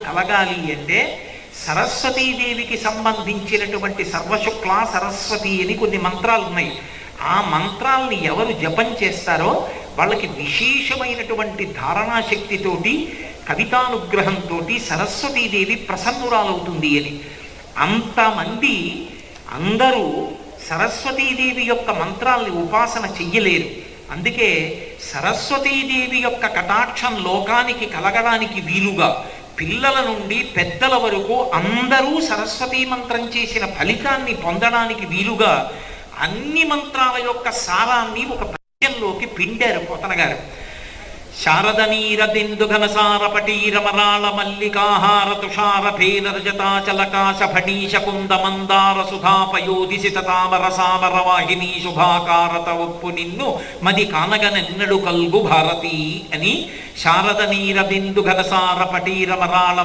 కలగాలి అంటే సరస్వతీదేవికి సంబంధించినటువంటి సర్వశుక్ల సరస్వతి అని కొన్ని మంత్రాలు ఉన్నాయి. ఆ మంత్రాల్ని ఎవరు జపం చేస్తారో వాళ్ళకి విశేషమైనటువంటి ధారణాశక్తితోటి కవితానుగ్రహంతో సరస్వతీదేవి ప్రసన్నురాలవుతుంది అని. అంతమంది అందరూ సరస్వతీదేవి యొక్క మంత్రాల్ని ఉపాసన చెయ్యలేరు. అందుకే సరస్వతీదేవి యొక్క కటాక్షం లోకానికి కలగడానికి వీలుగా పిల్లల నుండి పెద్దల వరకు అందరూ సరస్వతీ మంత్రం చేసిన ఫలితాన్ని పొందడానికి వీలుగా అన్ని మంత్రాల యొక్క సారాన్ని ఒక పద్యంలోకి పిండారు పోతన గారు. శారదనీరదిందు ఘనసార పటీరమరాళ మల్లికాహార తుషార ఫేన రజతాచలకాశ ఫణీశ కుంద మందార సుధాపయోధి సితతామర సామర వాహిని శుభాకారత ఒప్పు నిన్ను మది కానగనెన్నడు కల్గు భారతి అని శారద నీరబిందు ఘనసార పటీరమరాళ